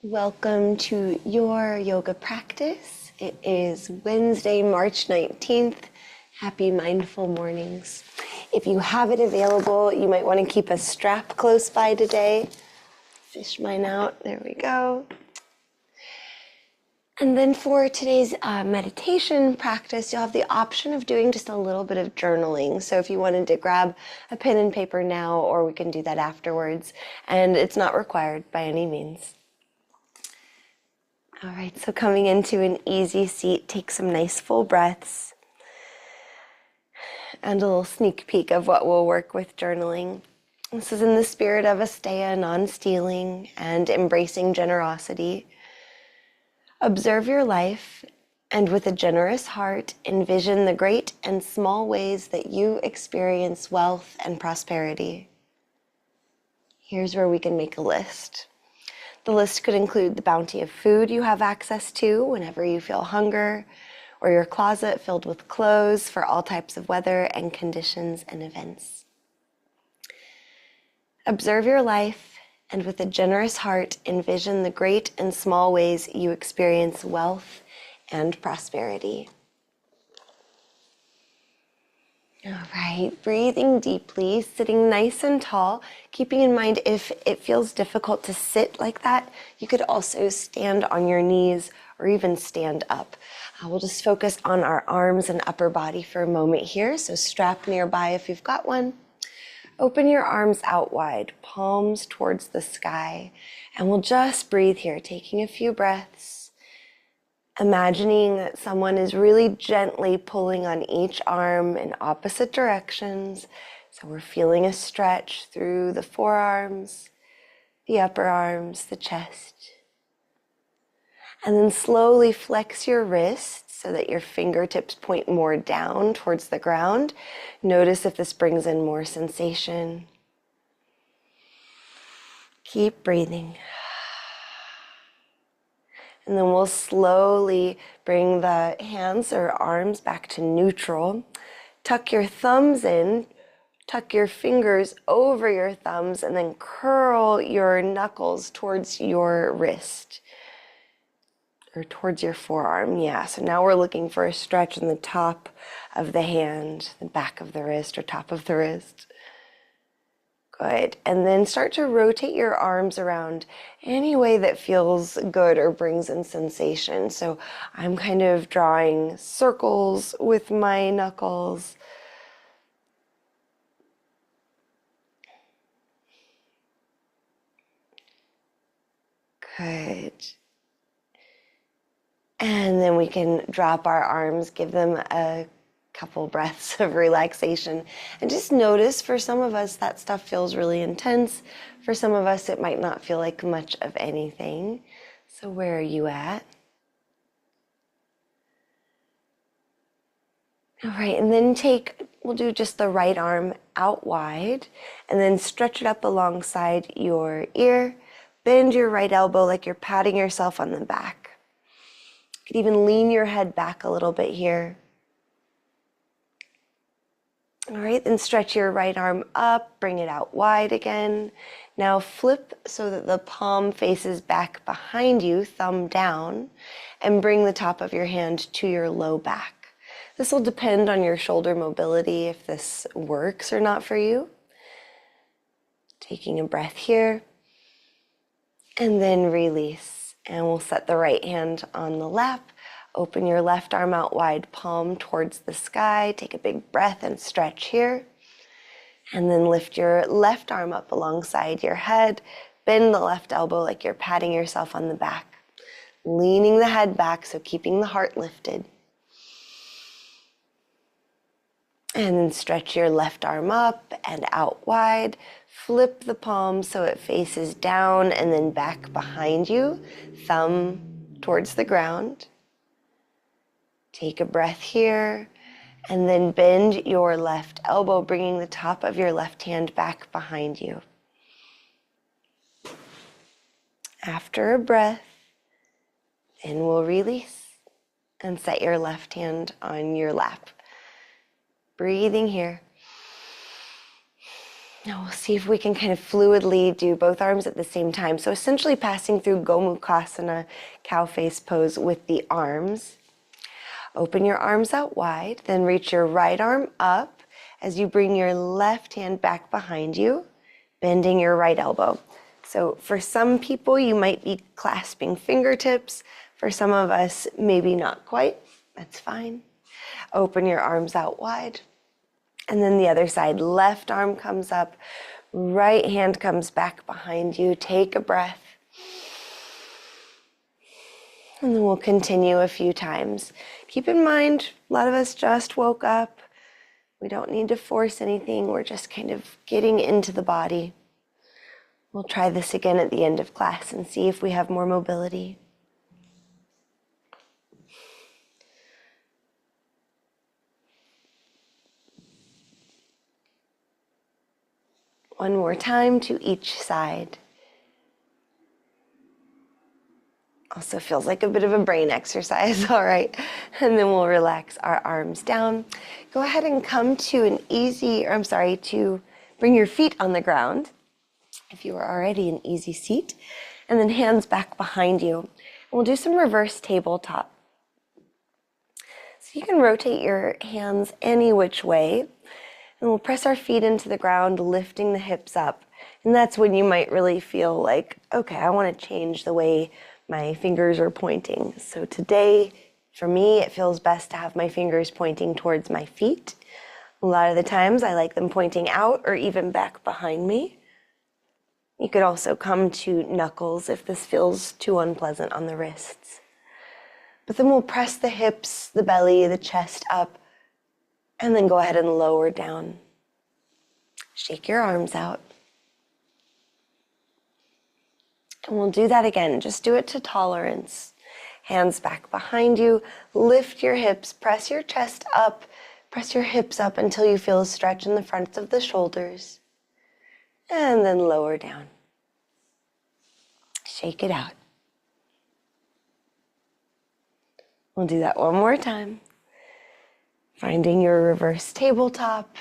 Welcome to your yoga practice. It is Wednesday, March 19th. Happy mindful mornings. If you have it available, you might want to keep a strap close by today. Fish mine out. There we go. And then for today's meditation practice, you'll have the option of doing just a little bit of journaling. So if you wanted to grab a pen and paper now, or we can do that afterwards, and it's not required by any means. All right, so coming into an easy seat, take some nice full breaths. And a little sneak peek of what we'll work with journaling. This is in the spirit of asteya, non-stealing, and embracing generosity. Observe your life, and with a generous heart, envision the great and small ways that you experience wealth and prosperity. Here's where we can make a list. The list could include the bounty of food you have access to whenever you feel hunger, or your closet filled with clothes for all types of weather and conditions and events. Observe your life, and with a generous heart, envision the great and small ways you experience wealth and prosperity. All right, breathing deeply, sitting nice and tall, keeping in mind if it feels difficult to sit like that, you could also stand on your knees or even stand up. We'll just focus on our arms and upper body for a moment here, so strap nearby if you've got one. Open your arms out wide, palms towards the sky, and we'll just breathe here, taking a few breaths, imagining that someone is really gently pulling on each arm in opposite directions. So we're feeling a stretch through the forearms, the upper arms, the chest. And then slowly flex your wrists so that your fingertips point more down towards the ground. Notice if this brings in more sensation. Keep breathing. And then we'll slowly bring the hands or arms back to neutral. Tuck your thumbs in, tuck your fingers over your thumbs, and then curl your knuckles towards your wrist. Or towards your forearm, yeah. So now we're looking for a stretch in the top of the hand, the back of the wrist, or top of the wrist. Good. And then start to rotate your arms around any way that feels good or brings in sensation. So I'm kind of drawing circles with my knuckles. Good. And then we can drop our arms, give them a couple breaths of relaxation. And just notice, for some of us, that stuff feels really intense. For some of us, it might not feel like much of anything. So where are you at? All right, and then we'll do just the right arm out wide, and then stretch it up alongside your ear. Bend your right elbow like you're patting yourself on the back. You could even lean your head back a little bit here. All right, then stretch your right arm up, bring it out wide again. Now flip so that the palm faces back behind you, thumb down, and bring the top of your hand to your low back. This will depend on your shoulder mobility, if this works or not for you. Taking a breath here, and then release. And we'll set the right hand on the lap. Open your left arm out wide, palm towards the sky. Take a big breath and stretch here. And then lift your left arm up alongside your head. Bend the left elbow like you're patting yourself on the back. Leaning the head back, so keeping the heart lifted. And then stretch your left arm up and out wide. Flip the palm so it faces down and then back behind you. Thumb towards the ground. Take a breath here. And then bend your left elbow, bringing the top of your left hand back behind you. After a breath, then we'll release and set your left hand on your lap. Breathing here. Now we'll see if we can kind of fluidly do both arms at the same time. So essentially passing through Gomukhasana, cow face pose with the arms. Open your arms out wide, then reach your right arm up as you bring your left hand back behind you, bending your right elbow. So for some people, you might be clasping fingertips. For some of us, maybe not quite. That's fine. Open your arms out wide. And then the other side, left arm comes up, right hand comes back behind you. Take a breath. And then we'll continue a few times. Keep in mind, a lot of us just woke up. We don't need to force anything. We're just kind of getting into the body. We'll try this again at the end of class and see if we have more mobility. One more time to each side. Also feels like a bit of a brain exercise, all right. And then we'll relax our arms down. Go ahead and come to to bring your feet on the ground if you are already in easy seat, and then hands back behind you. And we'll do some reverse tabletop. So you can rotate your hands any which way, and we'll press our feet into the ground, lifting the hips up. And that's when you might really feel like, okay, I want to change the way my fingers are pointing. So today, for me, it feels best to have my fingers pointing towards my feet. A lot of the times I like them pointing out or even back behind me. You could also come to knuckles if this feels too unpleasant on the wrists. But then we'll press the hips, the belly, the chest up, and then go ahead and lower down. Shake your arms out. And we'll do that again. Just do it to tolerance. Hands back behind you. Lift your hips. Press your chest up. Press your hips up until you feel a stretch in the fronts of the shoulders. And then lower down. Shake it out. We'll do that one more time. Finding your reverse tabletop.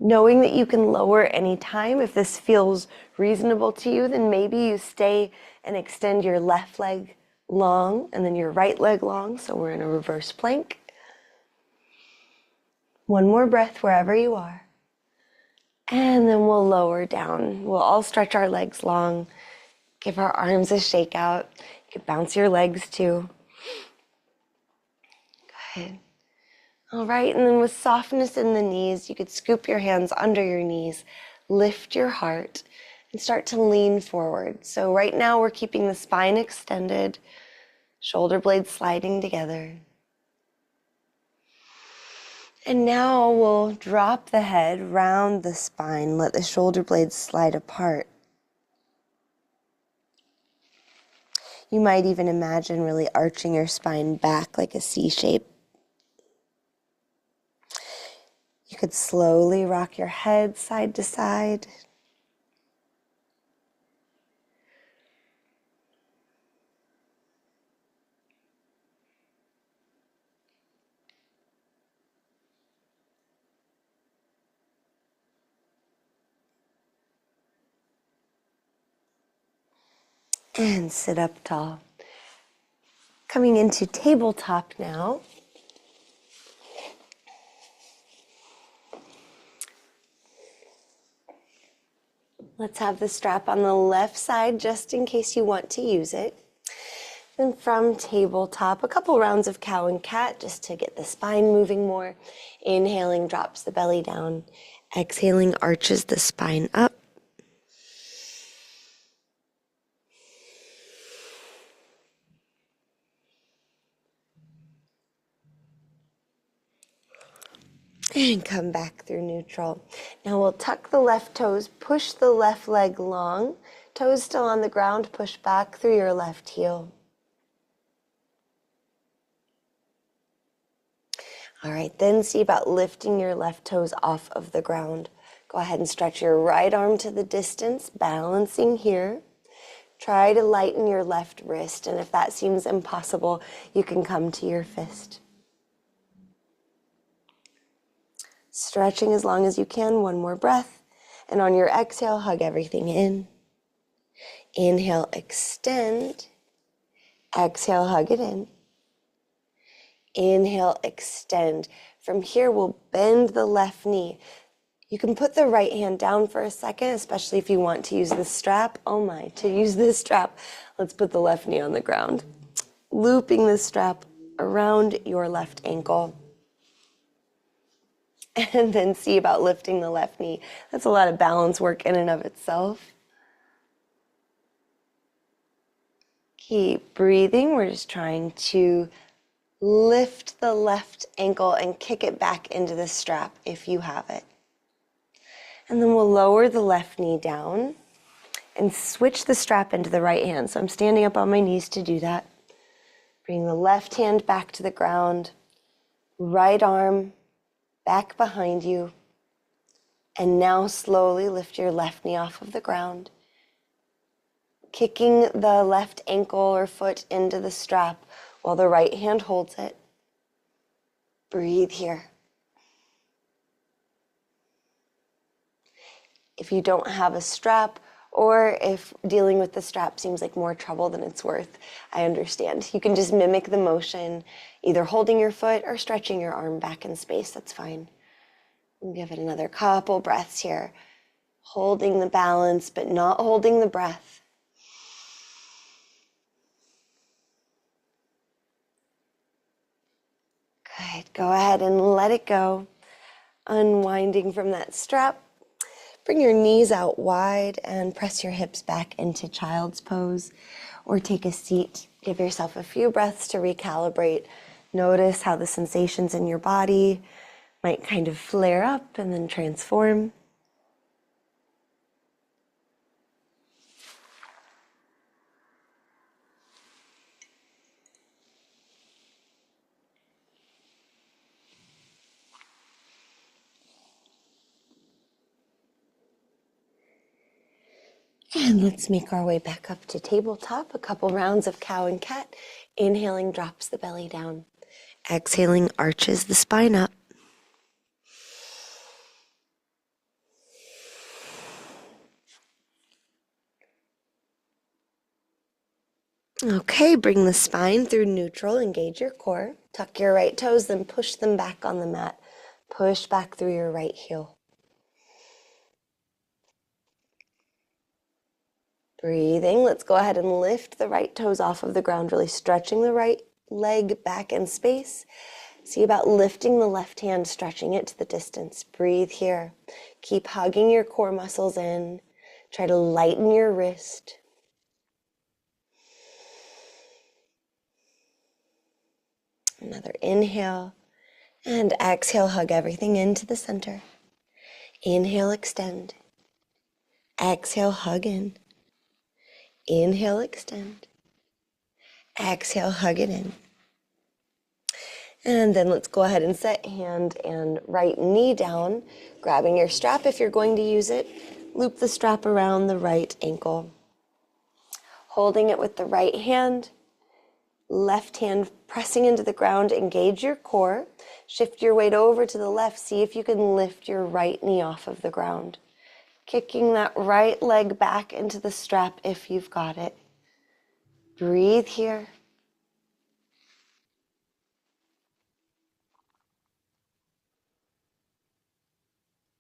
Knowing that you can lower any time. If this feels reasonable to you, then maybe you stay and extend your left leg long and then your right leg long. So we're in a reverse plank. One more breath wherever you are. And then we'll lower down. We'll all stretch our legs long. Give our arms a shake out. You can bounce your legs too. Go ahead. All right, and then with softness in the knees, you could scoop your hands under your knees, lift your heart, and start to lean forward. So right now we're keeping the spine extended, shoulder blades sliding together. And now we'll drop the head, round the spine, let the shoulder blades slide apart. You might even imagine really arching your spine back like a C shape. You could slowly rock your head side to side. And sit up tall. Coming into tabletop now. Let's have the strap on the left side just in case you want to use it. And from tabletop, a couple rounds of cow and cat just to get the spine moving more. Inhaling drops the belly down. Exhaling arches the spine up. And come back through neutral. Now we'll tuck the left toes, push the left leg long. Toes still on the ground, push back through your left heel. All right, then see about lifting your left toes off of the ground. Go ahead and stretch your right arm to the distance, balancing here. Try to lighten your left wrist, and if that seems impossible, you can come to your fist. Stretching as long as you can. One more breath. And on your exhale, hug everything in. Inhale, extend. Exhale, hug it in. Inhale, extend. From here, we'll bend the left knee. You can put the right hand down for a second, especially if you want to use the strap. Oh my, to use this strap, let's put the left knee on the ground. Looping the strap around your left ankle. And then see about lifting the left knee. That's a lot of balance work in and of itself. Keep breathing. We're just trying to lift the left ankle and kick it back into the strap if you have it. And then we'll lower the left knee down and switch the strap into the right hand. So I'm standing up on my knees to do that. Bring the left hand back to the ground, right arm back behind you, and now slowly lift your left knee off of the ground, kicking the left ankle or foot into the strap while the right hand holds it. Breathe here. If you don't have a strap, or if dealing with the strap seems like more trouble than it's worth, I understand. You can just mimic the motion, either holding your foot or stretching your arm back in space. That's fine. We'll give it another couple breaths here. Holding the balance, but not holding the breath. Good. Go ahead and let it go. Unwinding from that strap. Bring your knees out wide and press your hips back into child's pose, or take a seat. Give yourself a few breaths to recalibrate. Notice how the sensations in your body might kind of flare up and then transform. And let's make our way back up to tabletop. A couple rounds of cow and cat. Inhaling drops the belly down. Exhaling arches the spine up. Okay, bring the spine through neutral. Engage your core. Tuck your right toes, then push them back on the mat. Push back through your right heel. Breathing. Let's go ahead and lift the right toes off of the ground, really stretching the right leg back in space. See about lifting the left hand, stretching it to the distance. Breathe here. Keep hugging your core muscles in. Try to lighten your wrist. Another inhale. And exhale, hug everything into the center. Inhale, extend. Exhale, hug in. Inhale, extend. Exhale, hug it in. And then let's go ahead and set hand and right knee down, grabbing your strap if you're going to use it. Loop the strap around the right ankle. Holding it with the right hand, left hand pressing into the ground, engage your core. Shift your weight over to the left. See if you can lift your right knee off of the ground. Kicking that right leg back into the strap if you've got it. Breathe here.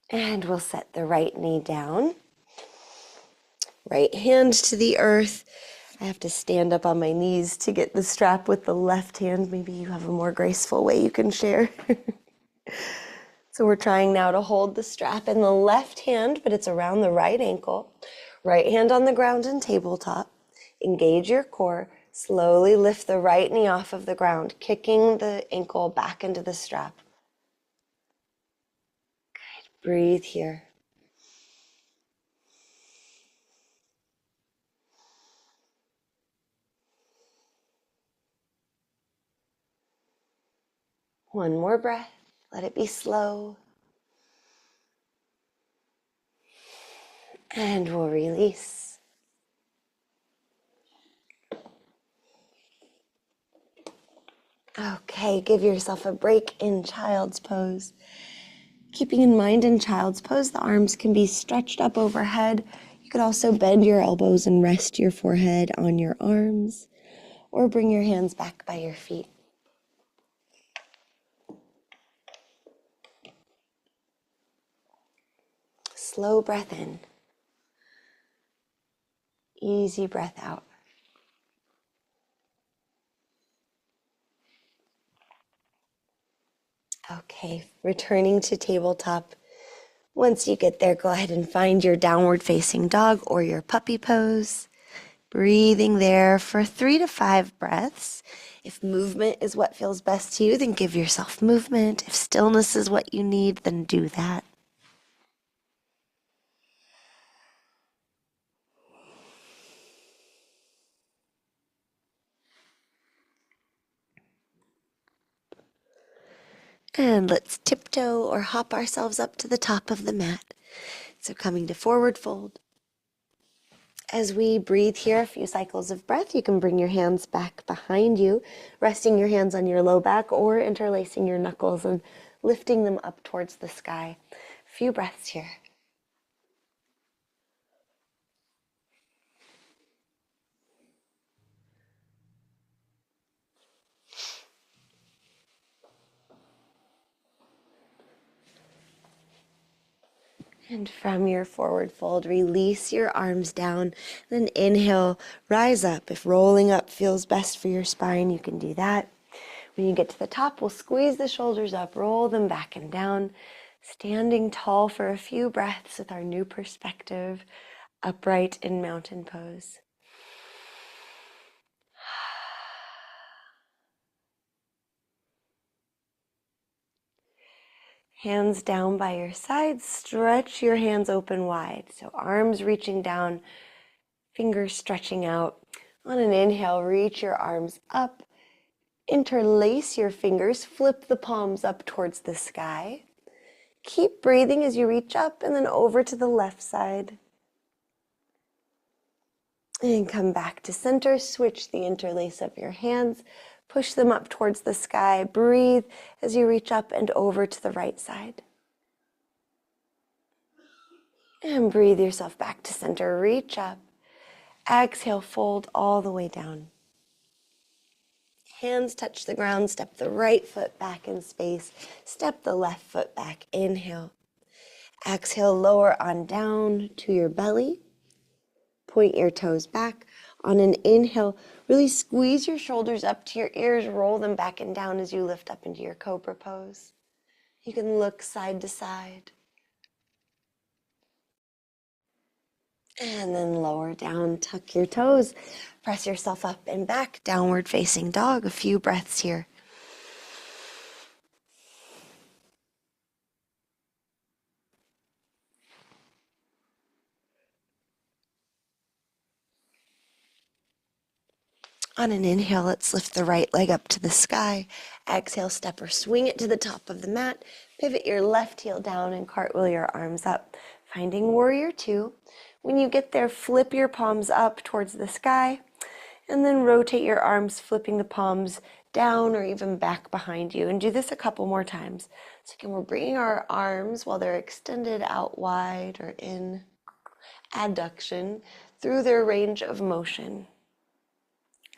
And we'll set the right knee down. Right hand to the earth. I have to stand up on my knees to get the strap with the left hand. Maybe you have a more graceful way you can share. So we're trying now to hold the strap in the left hand, but it's around the right ankle. Right hand on the ground and tabletop. Engage your core. Slowly lift the right knee off of the ground, kicking the ankle back into the strap. Good. Breathe here. One more breath. Let it be slow. And we'll release. Okay, give yourself a break in child's pose. Keeping in mind in child's pose, the arms can be stretched up overhead. You could also bend your elbows and rest your forehead on your arms, or bring your hands back by your feet. Slow breath in. Easy breath out. Okay, returning to tabletop. Once you get there, go ahead and find your downward facing dog or your puppy pose. Breathing there for 3 to 5 breaths. If movement is what feels best to you, then give yourself movement. If stillness is what you need, then do that. And let's tiptoe or hop ourselves up to the top of the mat. So coming to forward fold. As we breathe here, a few cycles of breath, you can bring your hands back behind you, resting your hands on your low back or interlacing your knuckles and lifting them up towards the sky. A few breaths here. And from your forward fold, release your arms down. Then inhale, rise up. If rolling up feels best for your spine, you can do that. When you get to the top, we'll squeeze the shoulders up, roll them back and down, standing tall for a few breaths with our new perspective, upright in mountain pose. Hands down by your sides, stretch your hands open wide. So arms reaching down, fingers stretching out. On an inhale, reach your arms up, interlace your fingers, flip the palms up towards the sky. Keep breathing as you reach up and then over to the left side. And come back to center, switch the interlace of your hands, push them up towards the sky. Breathe as you reach up and over to the right side. And breathe yourself back to center, reach up. Exhale, fold all the way down. Hands touch the ground, step the right foot back in space, step the left foot back, inhale. Exhale, lower on down to your belly. Point your toes back. On an inhale, really squeeze your shoulders up to your ears, roll them back and down as you lift up into your cobra pose. You can look side to side. And then lower down, tuck your toes, press yourself up and back, downward facing dog. A few breaths here. On an inhale, let's lift the right leg up to the sky. Exhale, step or swing it to the top of the mat. Pivot your left heel down and cartwheel your arms up. Finding warrior two. When you get there, flip your palms up towards the sky and then rotate your arms, flipping the palms down or even back behind you. And do this a couple more times. So again, we're bringing our arms while they're extended out wide or in adduction through their range of motion.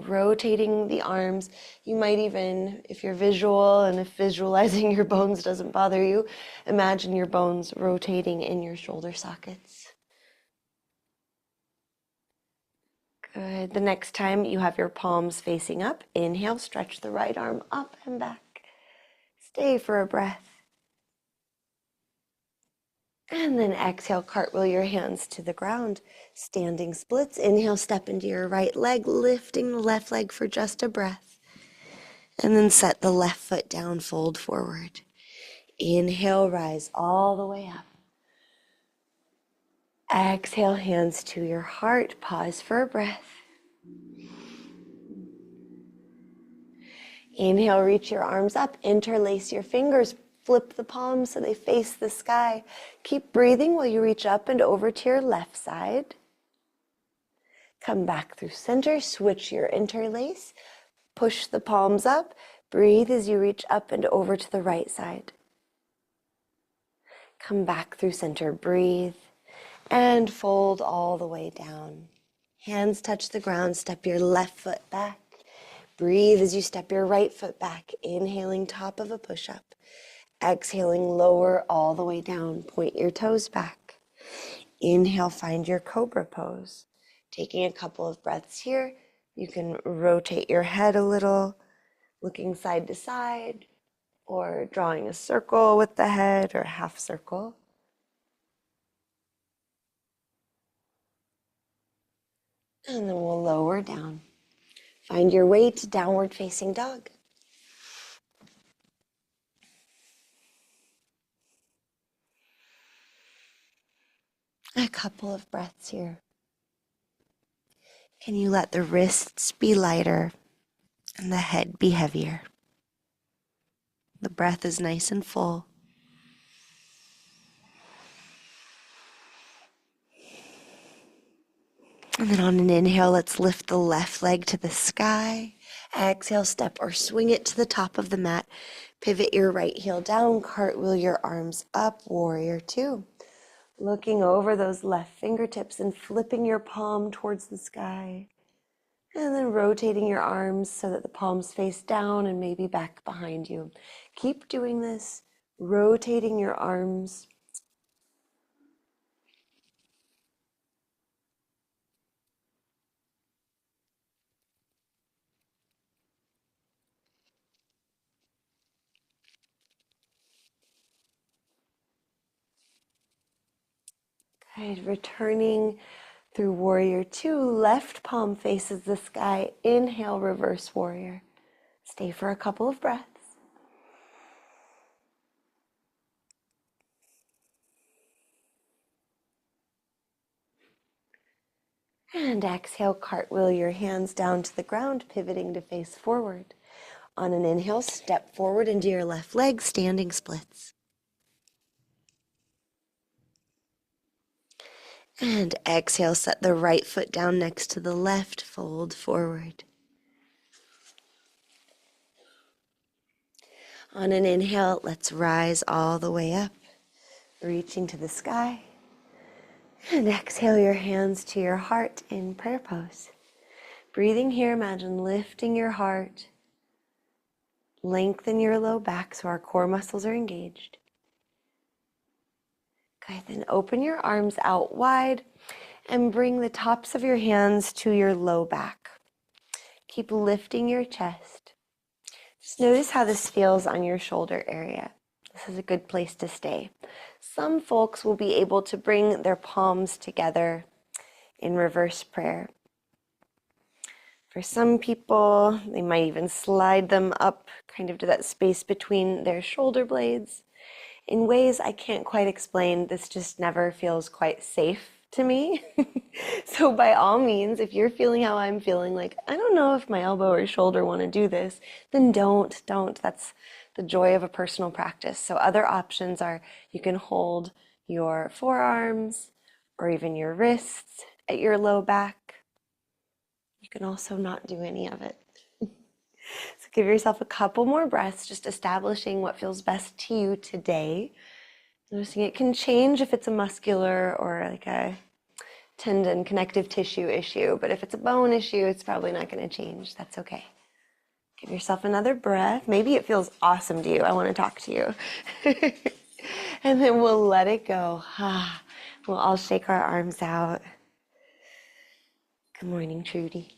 Rotating the arms. You might even, if you're visual and if visualizing your bones doesn't bother you, imagine your bones rotating in your shoulder sockets. Good. The next time you have your palms facing up, inhale, stretch the right arm up and back. Stay for a breath. And then exhale, cartwheel your hands to the ground. Standing splits. Inhale, step into your right leg, lifting the left leg for just a breath. And then set the left foot down, fold forward. Inhale, rise all the way up. Exhale, hands to your heart. Pause for a breath. Inhale, reach your arms up. Interlace your fingers. Flip the palms so they face the sky. Keep breathing while you reach up and over to your left side. Come back through center. Switch your interlace. Push the palms up. Breathe as you reach up and over to the right side. Come back through center, breathe, and fold all the way down. Hands touch the ground, step your left foot back. Breathe as you step your right foot back, inhaling top of a push-up. Exhaling, lower all the way down, point your toes back. Inhale, find your cobra pose. Taking a couple of breaths here, you can rotate your head a little, looking side to side, or drawing a circle with the head or a half circle. And then we'll lower down. Find your way to downward facing dog. A couple of breaths here. Can you let the wrists be lighter and the head be heavier? The breath is nice and full. And then on an inhale, let's lift the left leg to the sky. Exhale, step or swing it to the top of the mat. Pivot your right heel down, cartwheel your arms up, warrior two. Looking over those left fingertips and flipping your palm towards the sky. And then rotating your arms so that the palms face down and maybe back behind you. Keep doing this, rotating your arms. Good, returning through warrior two, left palm faces the sky. Inhale, reverse warrior. Stay for a couple of breaths. And exhale, cartwheel your hands down to the ground, pivoting to face forward. On an inhale, step forward into your left leg, standing splits. And exhale, set the right foot down next to the left, fold forward. On an inhale, let's rise all the way up, reaching to the sky. And exhale your hands to your heart in prayer pose. Breathing here, imagine lifting your heart. Lengthen your low back so our core muscles are engaged. Okay, then open your arms out wide and bring the tops of your hands to your low back. Keep lifting your chest. Just notice how this feels on your shoulder area. This is a good place to stay. Some folks will be able to bring their palms together in reverse prayer. For some people, they might even slide them up kind of to that space between their shoulder blades. In ways I can't quite explain, this just never feels quite safe to me. So by all means, if you're feeling how I'm feeling, like, I don't know if my elbow or shoulder want to do this, then don't. That's the joy of a personal practice. So other options are you can hold your forearms or even your wrists at your low back. You can also not do any of it. So give yourself a couple more breaths, just establishing what feels best to you today. Noticing it can change if it's a muscular or like a tendon connective tissue issue, but if it's a bone issue, it's probably not going to change. That's okay. Give yourself another breath. Maybe it feels awesome to you. I want to talk to you. And then we'll let it go. We'll all shake our arms out. Good morning, Trudy.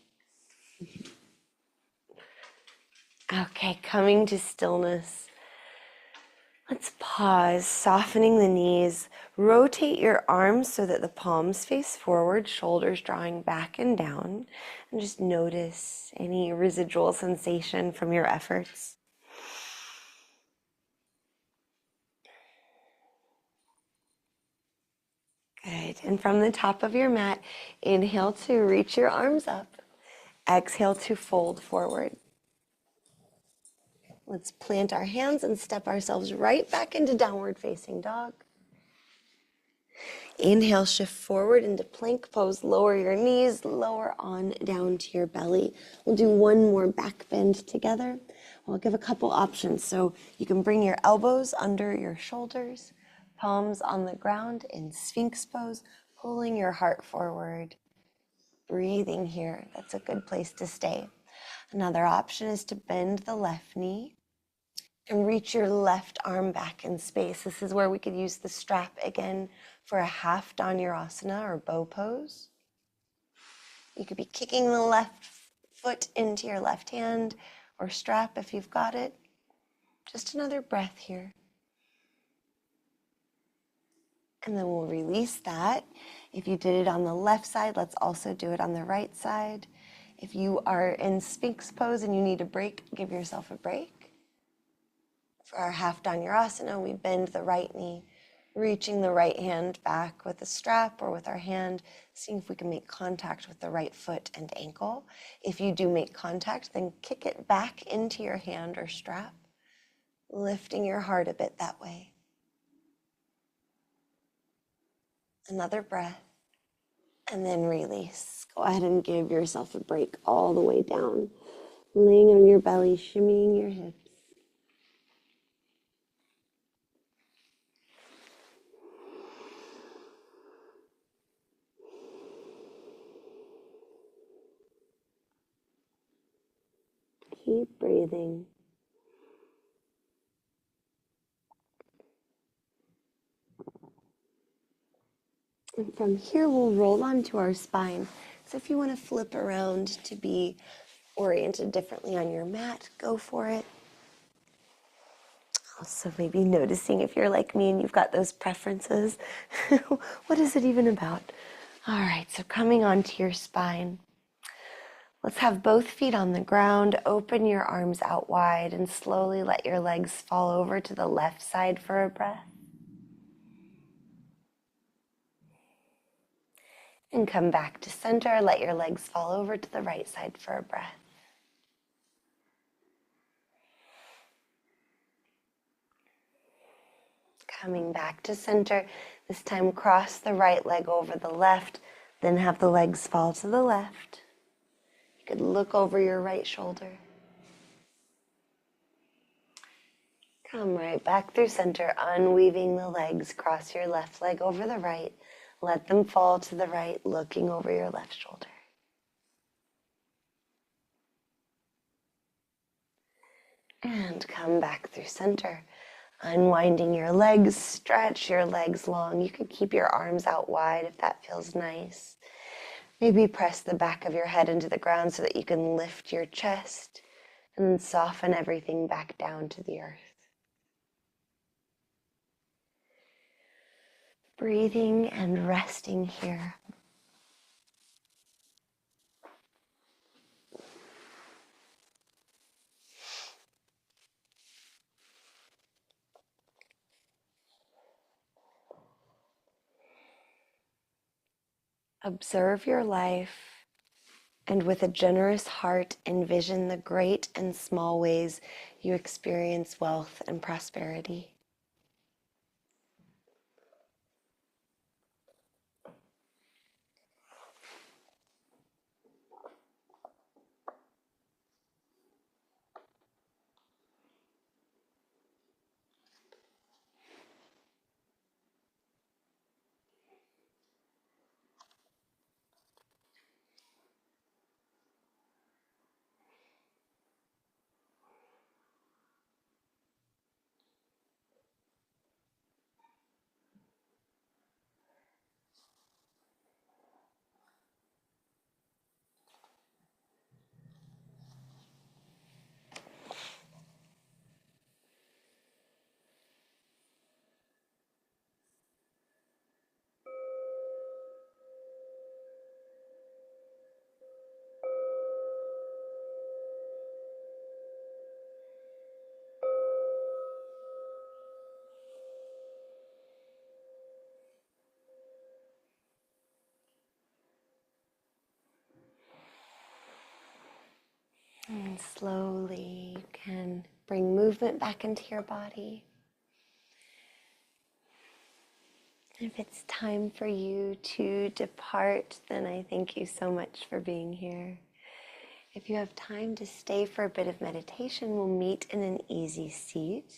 Okay, coming to stillness. Let's pause, softening the knees. Rotate your arms so that the palms face forward, shoulders drawing back and down. And just notice any residual sensation from your efforts. Good. And from the top of your mat, inhale to reach your arms up. Exhale to fold forward. Let's plant our hands and step ourselves right back into downward facing dog. Inhale, shift forward into plank pose. Lower your knees, lower on down to your belly. We'll do one more back bend together. I'll give a couple options. So you can bring your elbows under your shoulders, palms on the ground in Sphinx pose, pulling your heart forward. Breathing here, that's a good place to stay. Another option is to bend the left knee and reach your left arm back in space. This is where we could use the strap again for a half Dhanurasana or bow pose. You could be kicking the left foot into your left hand or strap if you've got it. Just another breath here. And then we'll release that. If you did it on the left side, let's also do it on the right side. If you are in Sphinx pose and you need a break, give yourself a break. For our half Dhanurasana, we bend the right knee, reaching the right hand back with a strap or with our hand, seeing if we can make contact with the right foot and ankle. If you do make contact, then kick it back into your hand or strap, lifting your heart a bit that way. Another breath, and then release. Go ahead and give yourself a break all the way down, laying on your belly, shimmying your hips. Keep breathing. And from here, we'll roll onto our spine. So if you want to flip around to be oriented differently on your mat, go for it. Also, maybe noticing if you're like me and you've got those preferences. What is it even about? All right, so coming onto your spine. Let's have both feet on the ground. Open your arms out wide and slowly let your legs fall over to the left side for a breath. And come back to center. Let your legs fall over to the right side for a breath. Coming back to center. This time cross the right leg over the left, then have the legs fall to the left. You could look over your right shoulder. Come right back through center, unweaving the legs. Cross your left leg over the right. Let them fall to the right, looking over your left shoulder. And come back through center. Unwinding your legs, stretch your legs long. You could keep your arms out wide if that feels nice. Maybe press the back of your head into the ground so that you can lift your chest and then soften everything back down to the earth. Breathing and resting here. Observe your life, and with a generous heart, envision the great and small ways you experience wealth and prosperity. And slowly you can bring movement back into your body. If it's time for you to depart, then I thank you so much for being here. If you have time to stay for a bit of meditation, we'll meet in an easy seat.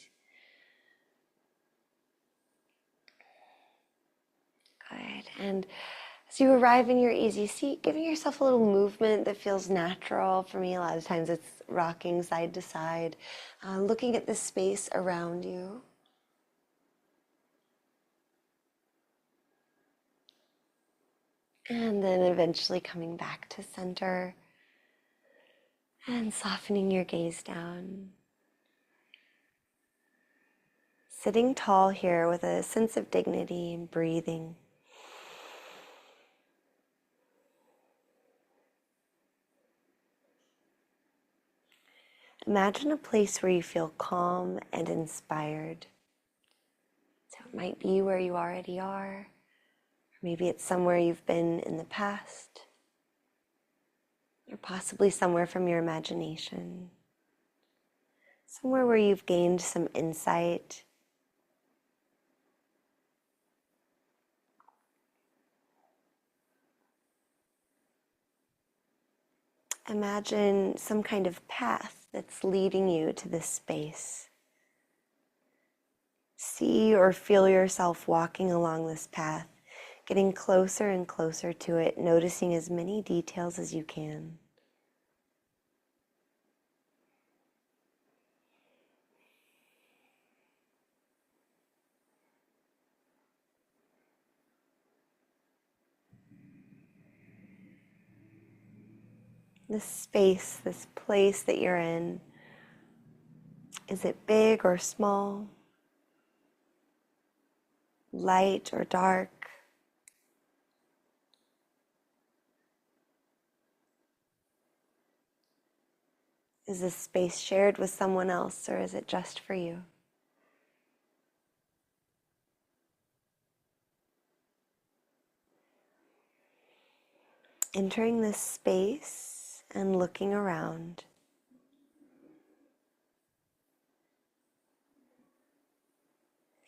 Good. And as you arrive in your easy seat, giving yourself a little movement that feels natural. For me, a lot of times it's rocking side to side, looking at the space around you. And then eventually coming back to center and softening your gaze down. Sitting tall here with a sense of dignity and breathing. Imagine a place where you feel calm and inspired. So it might be where you already are, or maybe it's somewhere you've been in the past, or possibly somewhere from your imagination, somewhere where you've gained some insight. Imagine some kind of path that's leading you to this space. See or feel yourself walking along this path, getting closer and closer to it, noticing as many details as you can. This space, this place that you're in, is it big or small? Light or dark? Is this space shared with someone else, or is it just for you? Entering this space and looking around.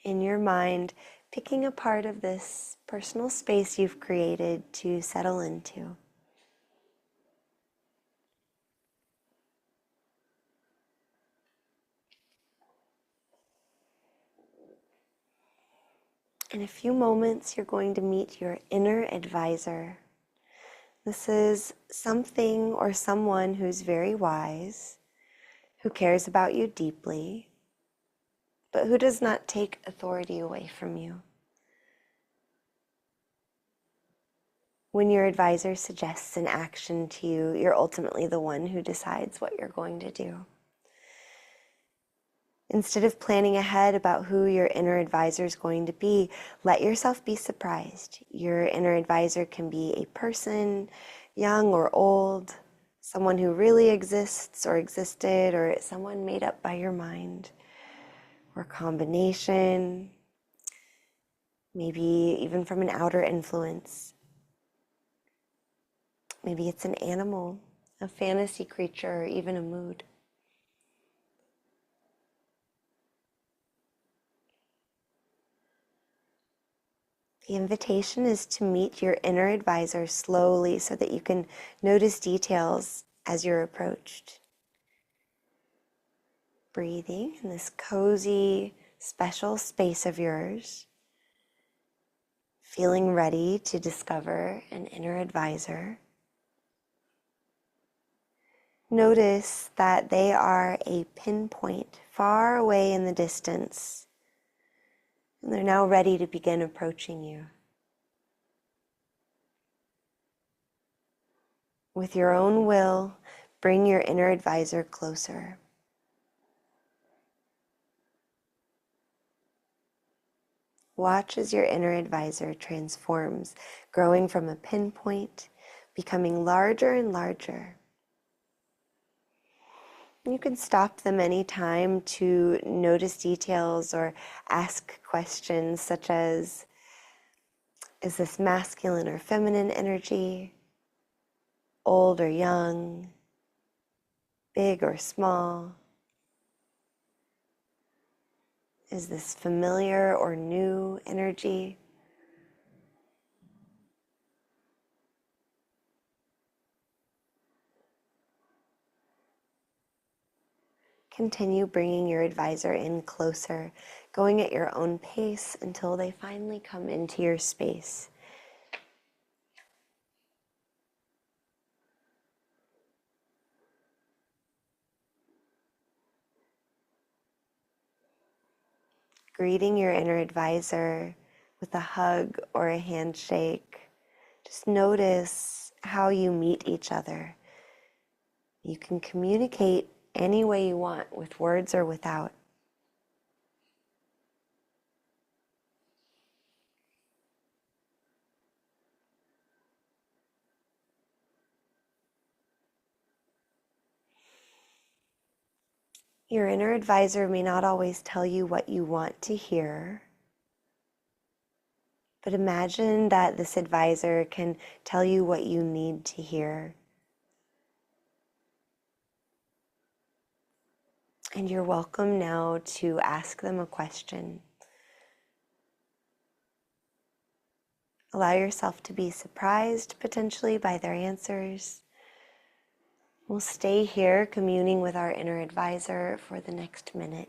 In your mind, picking a part of this personal space you've created to settle into. In a few moments, you're going to meet your inner advisor. This is something or someone who's very wise, who cares about you deeply, but who does not take authority away from you. When your advisor suggests an action to you, you're ultimately the one who decides what you're going to do. Instead of planning ahead about who your inner advisor is going to be, let yourself be surprised. Your inner advisor can be a person, young or old, someone who really exists or existed, or someone made up by your mind, or a combination, maybe even from an outer influence. Maybe it's an animal, a fantasy creature, or even a mood. The invitation is to meet your inner advisor slowly so that you can notice details as you're approached. Breathing in this cozy, special space of yours. Feeling ready to discover an inner advisor. Notice that they are a pinpoint far away in the distance. And they're now ready to begin approaching you. With your own will, bring your inner advisor closer. Watch as your inner advisor transforms, growing from a pinpoint, becoming larger and larger. You can stop them anytime to notice details or ask questions such as, is this masculine or feminine energy? Old or young? Big or small? Is this familiar or new energy? Continue bringing your advisor in closer, going at your own pace until they finally come into your space. greeting your inner advisor with a hug or a handshake. Just notice how you meet each other. You can communicate any way you want, with words or without. Your inner advisor may not always tell you what you want to hear, but imagine that this advisor can tell you what you need to hear. And you're welcome now to ask them a question. Allow yourself to be surprised potentially by their answers. We'll stay here communing with our inner advisor for the next minute.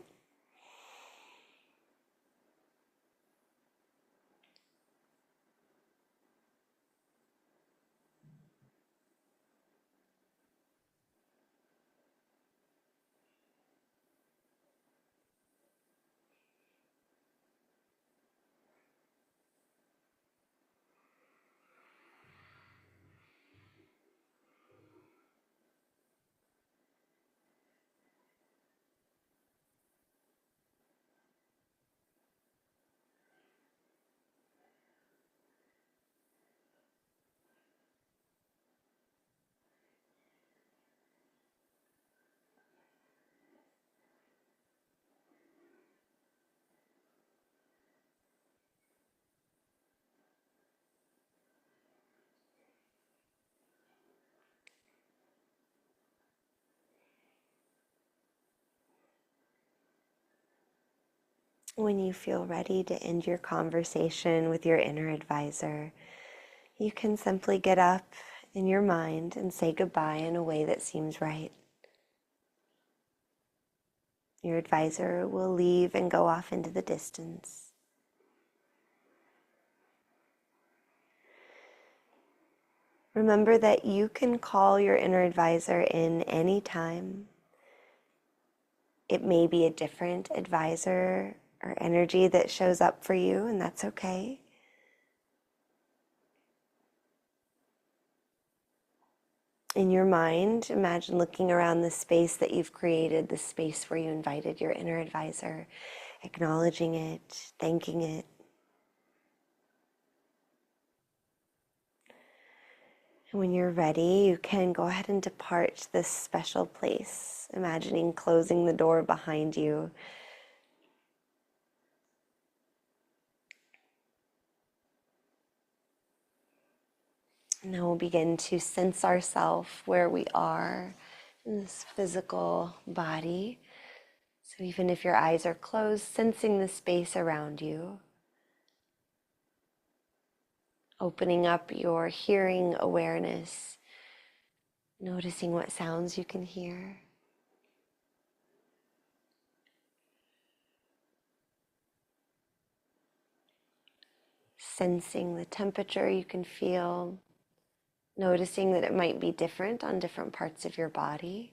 When you feel ready to end your conversation with your inner advisor, you can simply get up in your mind and say goodbye in a way that seems right. Your advisor will leave and go off into the distance. Remember that you can call your inner advisor in any time. It may be a different advisor or energy that shows up for you, and that's okay. In your mind, imagine looking around the space that you've created, the space where you invited your inner advisor, acknowledging it, thanking it. And when you're ready, you can go ahead and depart this special place, imagining closing the door behind you. And now we'll begin to sense ourselves where we are in this physical body. So even if your eyes are closed, sensing the space around you. Opening up your hearing awareness, noticing what sounds you can hear. Sensing the temperature you can feel, noticing that it might be different on different parts of your body.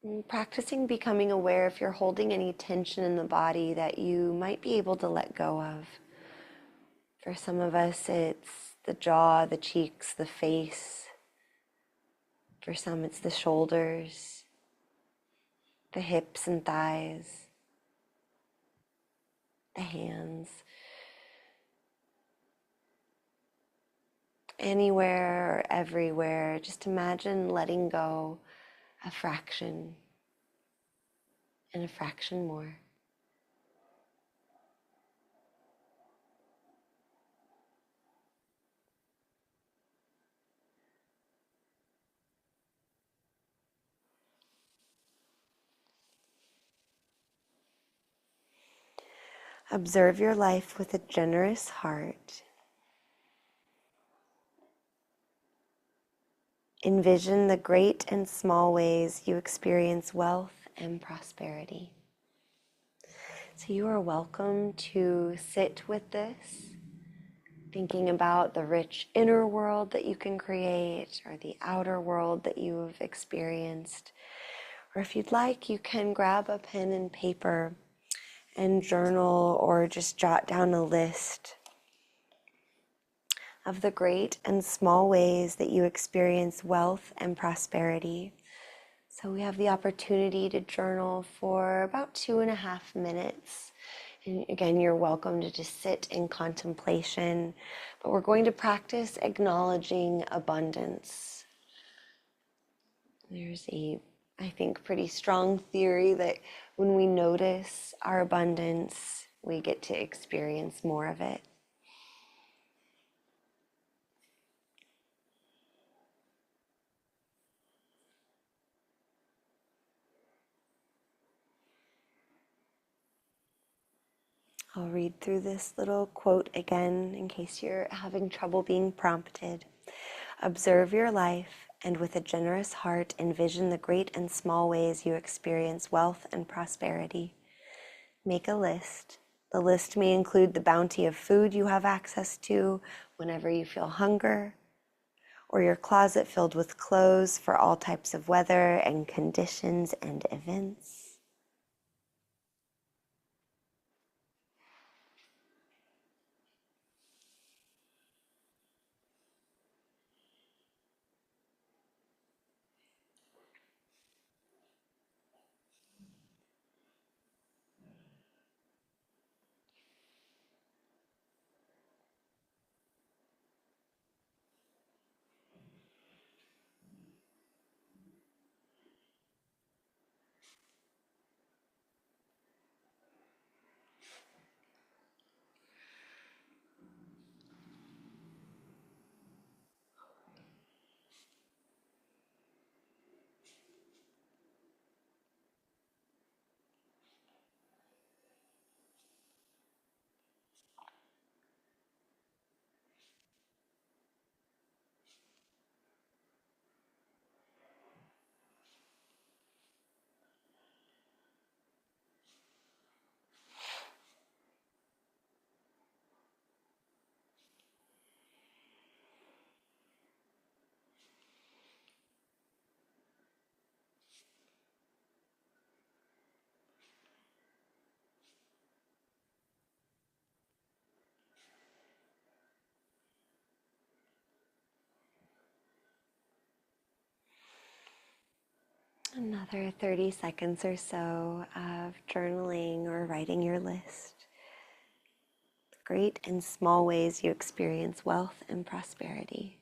And practicing becoming aware if you're holding any tension in the body that you might be able to let go of. For some of us, it's the jaw, the cheeks, the face. For some, it's the shoulders, the hips and thighs, the hands. Anywhere or everywhere, just imagine letting go a fraction and a fraction more. Observe your life with a generous heart. Envision the great and small ways you experience wealth and prosperity. So you are welcome to sit with this, thinking about the rich inner world that you can create or the outer world that you've experienced. Or if you'd like, you can grab a pen and paper and journal or just jot down a list of the great and small ways that you experience wealth and prosperity. So we have the opportunity to journal for about 2.5 minutes. And again, you're welcome to just sit in contemplation, but we're going to practice acknowledging abundance. There's I think, pretty strong theory that when we notice our abundance, we get to experience more of it. I'll read through this little quote again in case you're having trouble being prompted. Observe your life and with a generous heart envision the great and small ways you experience wealth and prosperity. Make a list. The list may include the bounty of food you have access to whenever you feel hunger, or your closet filled with clothes for all types of weather and conditions and events. Another 30 seconds or so of journaling or writing your list. The great and small ways you experience wealth and prosperity.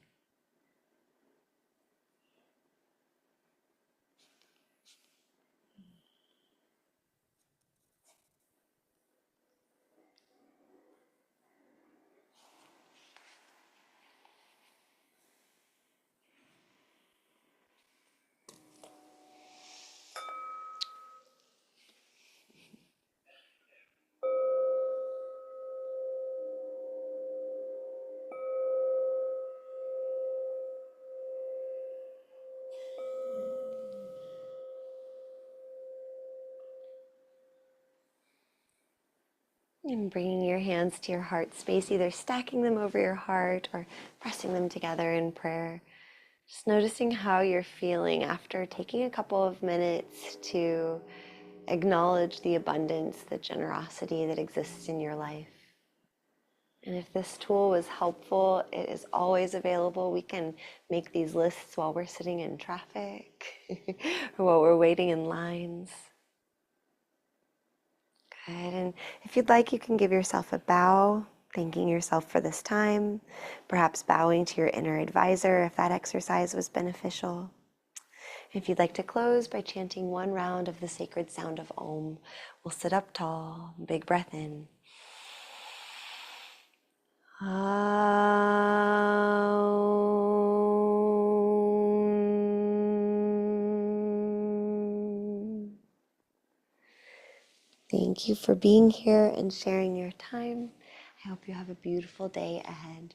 And bringing your hands to your heart space, either stacking them over your heart or pressing them together in prayer. Just noticing how you're feeling after taking a couple of minutes to acknowledge the abundance, the generosity that exists in your life. And if this tool was helpful, it is always available. We can make these lists while we're sitting in traffic or while we're waiting in lines. Good. And if you'd like, you can give yourself a bow, thanking yourself for this time, perhaps bowing to your inner advisor if that exercise was beneficial. If you'd like to close by chanting one round of the sacred sound of Om, we'll sit up tall, big breath in. Thank you for being here and sharing your time. I hope you have a beautiful day ahead.